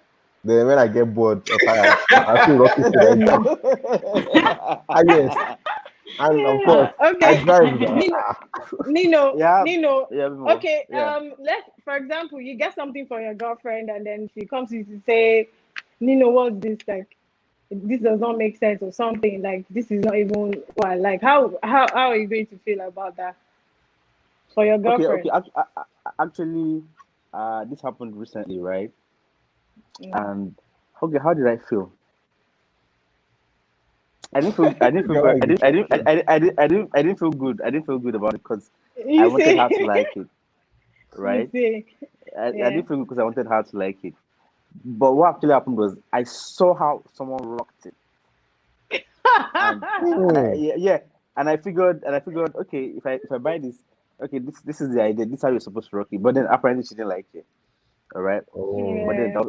Then when I get bored or tired, I still rock it to the entire. Yes, and of course I Okay, drive. Nino, Nino, yeah, Nino. yeah, more, Okay, yeah. let's, for example, you get something for your girlfriend, and then she comes to you to say, Nino, what's this like? This does not make sense, or something like this is not even what I like. How are you going to feel about that for your Okay. girlfriend? Actually, this happened recently, right? Mm. And okay, how did I feel? I didn't feel very, I didn't feel good. I didn't feel good about it because I You wanted see, her to like it, you right? see, I yeah. didn't feel good because I wanted her to like it. But what actually happened was I saw how someone rocked it, and Hmm. yeah, and I figured, okay, if I buy this, okay, this is the idea. This is how you're supposed to rock it. But then apparently she didn't like it. All right. Oh, But then Yeah. that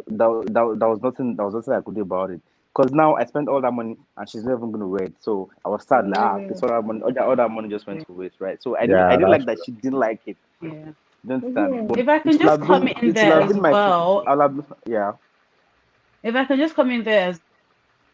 was nothing I could do about it. Because now I spent all that money and she's not even gonna wear it. So I was sad, like okay, Mm. so that money, all that money just went to waste, right? So I yeah, didn't that's like that she didn't like it. Yeah. You understand? Mhm. But If I can just come in it should there have as been my well, I'll have yeah. if I can just come in there as well,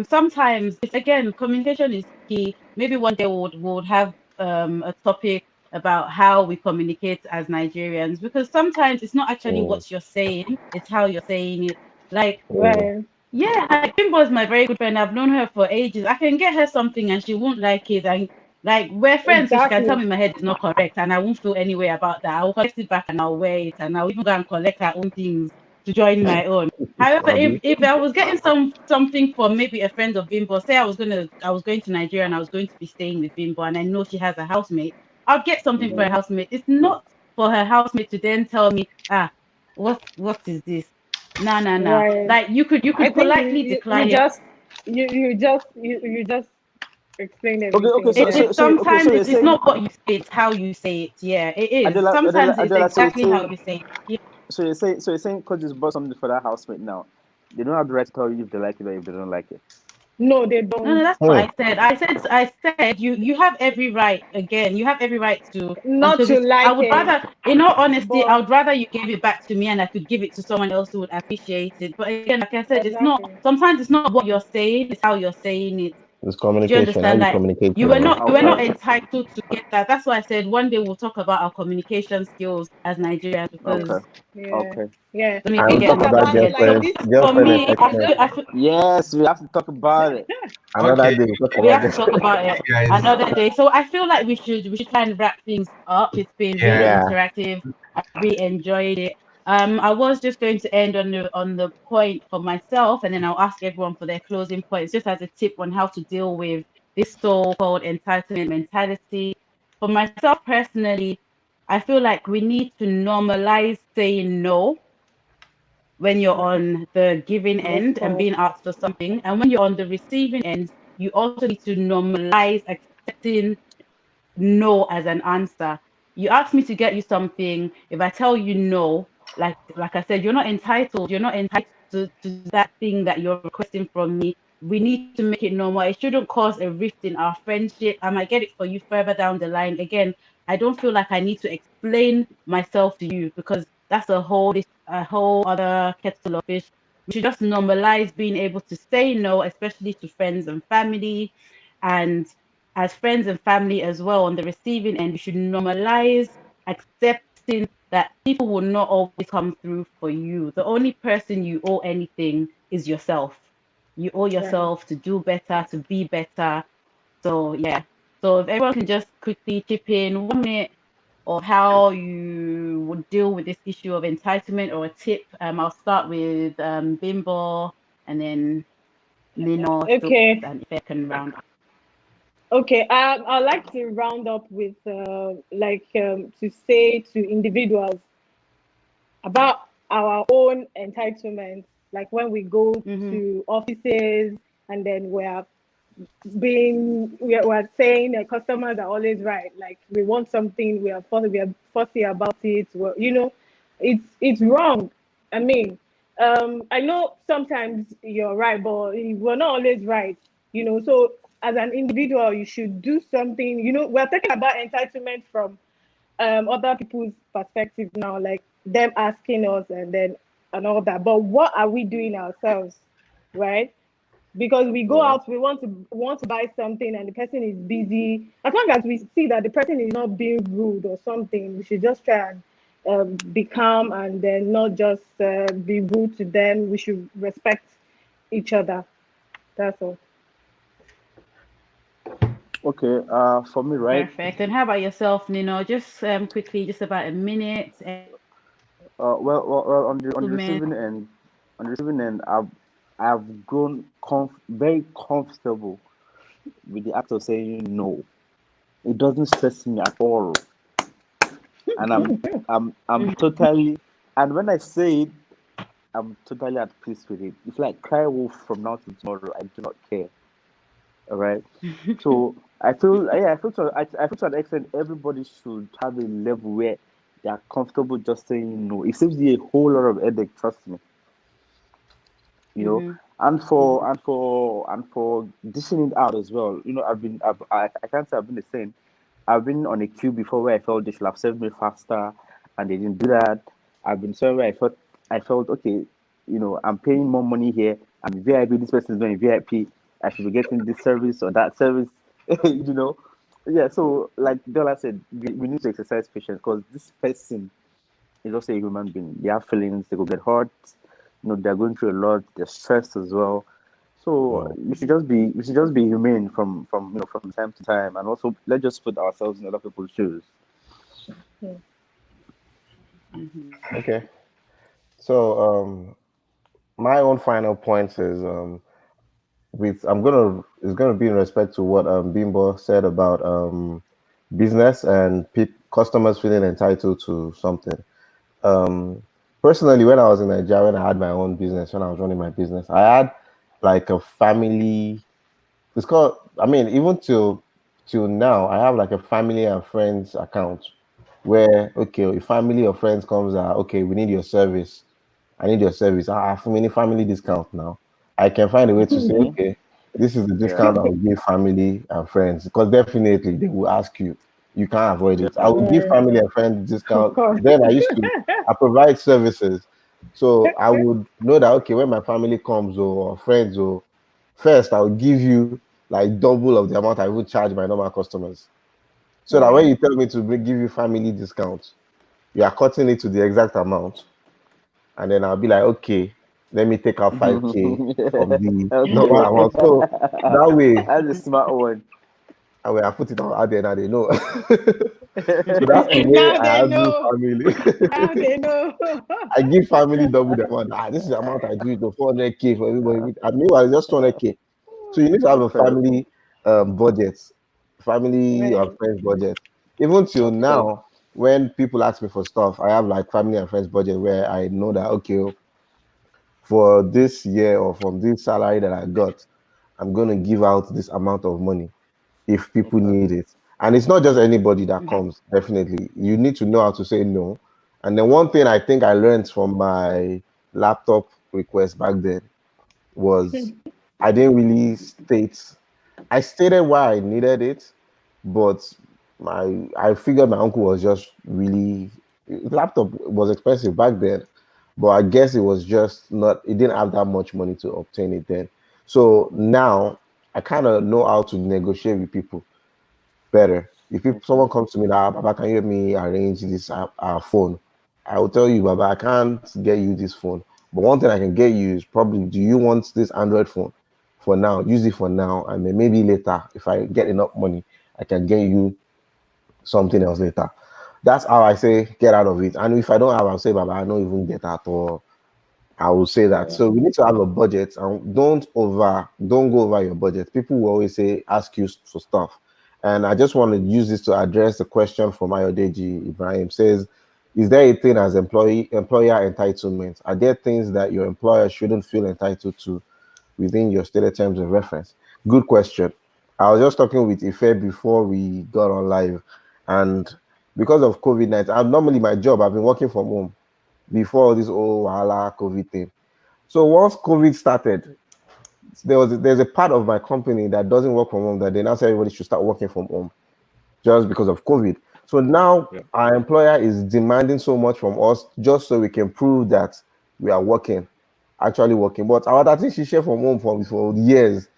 sometimes it's again communication is key. Maybe one day we'll have a topic about how we communicate as Nigerians because sometimes it's not actually mm, what you're saying, it's how you're saying it. Like mm, Right. yeah, like Bimbo is my very good friend. I've known her for ages. I can get her something and she won't like it. And like we're friends, so she can tell Exactly. me my head is not correct, and I won't feel any way about that. I'll collect it back and I'll wear it, and I'll even go and collect her own things to join my own. However, Abi? if I was getting something for maybe a friend of Bimbo, say I was going to Nigeria and I was going to be staying with Bimbo, and I know she has a housemate, I'll get something for Mm-hmm. her housemate. It's not for her housemate to then tell me, what is this? No, no, no. Right. Like you I could think politely decline it. you just explained Okay, everything. Yeah. It's sometimes so you're it's saying not what you say, it's how you say it. Yeah, it is. Sometimes it's Adela, exactly how you say it. Yeah. so you're saying because you bought something for that housemate now, they don't have the right to tell you if they like it or if they don't like it. No, they No, no, don't. that's what Hmm. I said. I said you have every right. Again, you have every right to Not to to this. I like would it, rather, in all honesty, I but would rather you gave it back to me and I could give it to someone else who would appreciate it. But again, like I said, it's not. exactly. Sometimes it's not what you're saying; it's how you're saying it. It's Do you communication. How understand? you Like communicate you were your not you were Okay. not advice. entitled to get that. That's why I said one day we'll talk about our communication skills as Nigerians Okay. because Yeah. Okay. Yeah. let me And We'll we get talk talk myself about about it like together. So girlfriend, this. for girlfriend me, entitlement. I feel Yes, we have to talk about it. Another Okay, day we talk we about have to this. talk about it guys. another day. So I feel like we should try and wrap things up. It's been really Yeah. Yeah. interactive. I really enjoyed it. I was just going to end on the point for myself, and then I'll ask everyone for their closing points, just as a tip on how to deal with this so-called entitlement mentality. For myself personally, I feel like we need to normalize saying no when you're on the giving Yes, end and Paul. being asked for something. And when you're on the receiving end, you also need to normalize accepting no as an answer. You ask me to get you something. If I tell you no, like I said, you're not entitled to that thing that you're requesting from me. We need to make it normal. It shouldn't cause a rift in our friendship. I might get it for you further down the line. Again, I don't feel like I need to explain myself to you because that's a whole other kettle of fish. we should just normalize being able to say no, especially to friends and family. And as friends and family as well, on the receiving end, we should normalize accepting that people will not always come through for you. The only person you owe anything is yourself. You owe Right. yourself to do better, to be better. So yeah. So if everyone can just quickly chip in 1 minute of how you would deal with this issue of entitlement or a tip. I'll start with Bimbo and then Nino, Stokes, Okay. and if I can round up. Okay. I'd like to round up with to say to individuals about our own entitlements. Like when we go Mm-hmm. to offices and then we're saying that customers are always right. Like we want something, we are fussy about it. It's wrong. I mean, I know sometimes you're right, but we're not always right. So as an individual, you should do something. We're talking about entitlement from other people's perspective now, like them asking us and all that. But what are we doing ourselves, right? Because we go Yeah. out, we want to buy something, and the person is busy. As long as we see that the person is not being rude or something, we should just try and be calm and then not just be rude to them. We should respect each other. That's all. Okay. For me, right? Perfect. And how about yourself, Nino? Just quickly, just about a minute. Well, on the Comment. receiving end, I've grown very comfortable with the act of saying no. It doesn't stress me at all, and I'm totally. And when I say it, I'm totally at peace with it. If like cry wolf from now to tomorrow, I do not care. All right. So I feel to an extent everybody should have a level where they are comfortable just saying no. It saves you a whole lot of headache. Trust me. You know, Mm-hmm. and for dishing it out as well. I can't say I've been the same. I've been on a queue before where I felt they should have served me faster, and they didn't do that. I've been somewhere where I felt okay. I'm paying more money here. I'm VIP. This person is doing VIP. I should be getting this service or that service. you know, yeah. So like Bella said, we need to exercise patience because this person is also a human being. They have feelings. They could get hurt. They're going through a lot. They're stressed as well. So Mm. we should just be humane from time to time, and also let's just put ourselves in other people's shoes. Mm-hmm. Okay. So my own final points is with I'm gonna it's gonna be in respect to what Bimbo said about business and customers feeling entitled to something. Um, Personally, when I was in Nigeria, when I had my own business, when I was running my business, I had like a family. It's called. I mean, even till now, I have like a family and friends account where okay, if family or friends comes out, okay, we need your service. I need your service. I have many family discount now. I can find a way to say, Hmm. okay, this is the Yeah, discount I will give family and friends because definitely they will ask you. You can't avoid it. I will definitely. give family and friends Of discount. course. Then I provide services. So I would know that okay, when my family comes or friends or first I will give you like double of the amount I would charge my normal customers. So that when Right. you tell me to give you family discount, you are cutting it to the exact amount and then I'll be like, okay, let me take out 5K from the normal Okay, amount. So that way, that's a smart one. I put it out there now they know. So that's the way Now I they handle know. family. Now they know. I give family double the amount. This is the amount I do it to 400K for everybody. And meanwhile, it's just 200K. So you need to have a Correct. family budget, family or Right. friends budget. Even till Okay. now, when people ask me for stuff, I have like family and friends budget where I know that okay, for this year or from this salary that I got, I'm going to give out this amount of money if people Okay. need it. And it's not just anybody that Mm-hmm. comes, definitely. You need to know how to say no. And then one thing I think I learned from my laptop request back then was I didn't really I stated why I needed it, but I figured my uncle was just really laptop was expensive back then. but I guess it was just not. It didn't have that much money to obtain it then. So now I kind of know how to negotiate with people better. If someone comes to me that, Baba, can you help me arrange this phone? I will tell you, Baba, I can't get you this phone. But one thing I can get you is probably, do you want this Android phone for now? Use it for now, and then maybe later, if I get enough money, I can get you something else later. That's how I say get out of it. And if I don't have, I'll say, Baba, I don't even get at all. I will say that. Yeah. So we need to have a budget and don't go over your budget. People will always say ask you for stuff. And I just want to use this to address the question from Ayodeji Ibrahim says, is there a thing as employer entitlement? Are there things that your employer shouldn't feel entitled to within your stated terms of reference? Good question. I was just talking with Ife before we got on live, and because of COVID-19, I'm normally my job, I've been working from home before this whole Wahala COVID thing. So once COVID started, there's a part of my company that doesn't work from home that they now say everybody should start working from home just because of COVID. So now Yeah. our employer is demanding so much from us just so we can prove that we are working, actually working. But our data she share from home for years.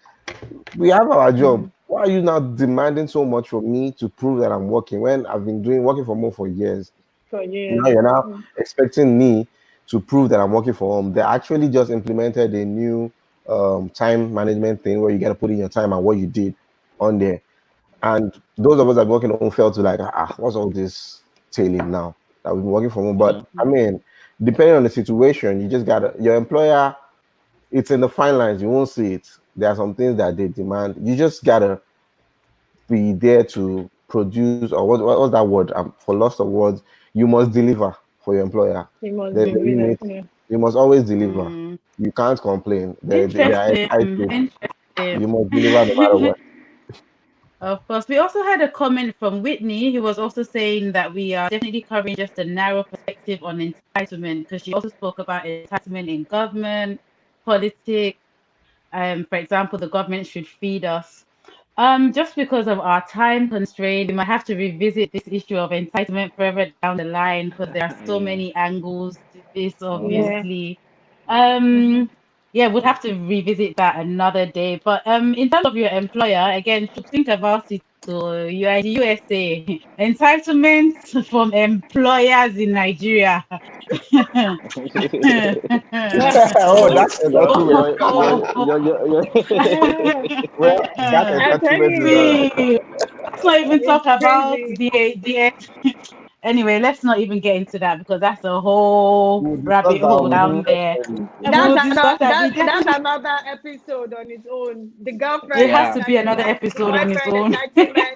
We have our job. Why are you now demanding so much from me to prove that I'm working when I've been working from home for years? For Now years. you're now expecting me to prove that I'm working for home. They actually just implemented a new time management thing where you got to put in your time and what you did on there. And those of us that working at home felt to like, what's all this tailing now that we've been working from home? But I mean, depending on the situation, you just gotta your employer. It's in the fine lines. You won't see it. There are some things that they demand. You just gotta be there to produce, or what's that word? For loss of words, you must deliver for your employer. He must There's be a with us. limit. Yeah. You must always deliver. You can't complain. They are Interesting. entitled. Interesting. You must deliver no matter what. Of course. We also had a comment from Whitney, who was also saying that we are definitely covering just a narrow perspective on entitlement, because she also spoke about entitlement in government, politics. For example, the government should feed us. Just because of our time constraint, we might have to revisit this issue of entitlement further down the line because there are so Yeah. many angles to this, Yeah. obviously. Um, yeah, we'll have to revisit that another day. But in terms of your employer, again, should think about it. So you are in the USA. Entitlements from employers in Nigeria. Oh, that's a You're, document. you're, you're, Well, that I tell entitlement is all right. you, See, let's not even it's talk about crazy. the anyway, let's not even get into that because that's a whole We'll discuss rabbit that hole one down with Mhm. there. definitely. And That's we'll another discuss that. We that's definitely another episode on its own. The it girlfriend has Yeah. to be another entitlement, episode on its boyfriend own. entitlement,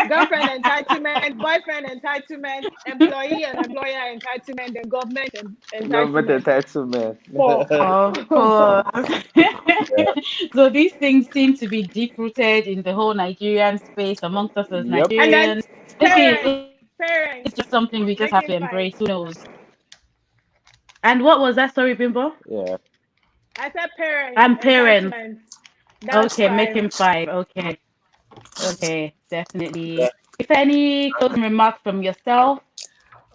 girlfriend entitlement, boyfriend entitlement, employee and employer entitlement, and government Government entitlement. entitlement. Four. Of course. So these things seem to be deep rooted in the whole Nigerian space amongst us as Yep. And then Nigerians. parents, Maybe parents it's just something we just have to making fight. embrace. Who knows? And what was that? Sorry, Bimbo? Yeah. I said parents, And parents. entitlement. That's Okay, make five. him five. Okay. Okay, definitely. If any closing remarks from yourself,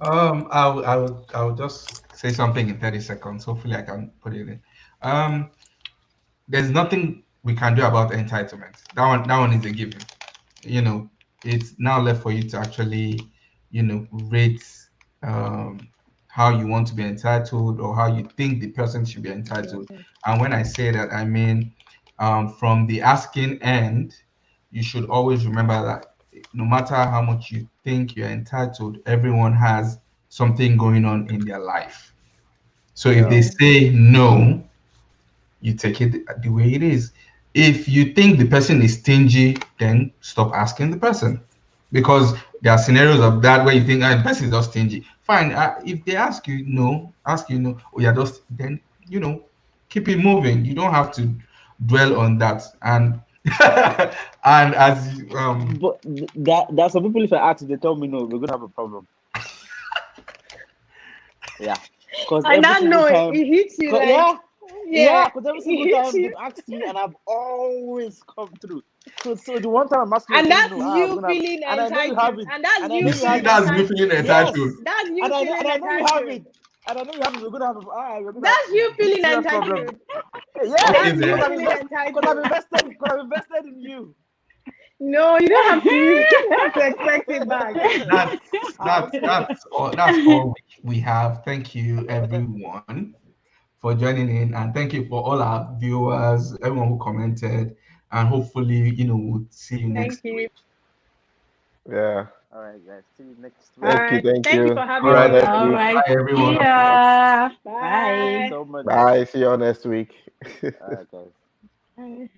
I will just say something in 30 seconds. Hopefully, I can put it in. Um, there's nothing we can do about entitlement. That one is a given. You know, it's now left for you to actually, rate um how you want to be entitled or how you think the person should be entitled. And when I say that, I mean from the asking end, you should always remember that no matter how much you think you're entitled, everyone has something going on in their life. So if they Yeah. Yeah. say no, you take it the way it is. If you think the person is stingy, then stop asking the person. Because there are scenarios of that where you think, the person is just stingy. Fine. If they ask you no, or you're just, then, keep it moving. You don't have to dwell on that. And, and But there are some people, if I ask, they tell me no, we're gonna have a problem. Yeah. Because And every I single know it, time, it hits you like, yeah, yeah, because every it single hits time you. they've asked me and I've always come through. So the one time I'm asking, you're And saying that's no, I'm you gonna have, feeling and I know you have entitled. it, And that's and I you know you you see, have feeling it. that's you entitled. feeling entitled. Yes, That's you and I feeling know you have entitled. it, I don't know we're gonna have That's you feeling serious problem. entitled. Yeah, Okay, That's then. you because feeling I've entitled. invested in you. No, you don't have to. You don't have to expect it back. That's all we have. Thank you, everyone, for joining in, and thank you for all our viewers, everyone who commented, and hopefully, we'll see you next Thank you. week. Yeah. All right, guys. See you next All week. Thank you. right. Thank Thank you you. for See having you all All right, me. next All week. right. bye, See everyone. ya. Bye. Thank you Bye. so much. Bye. See you all next week. All right, guys. Bye.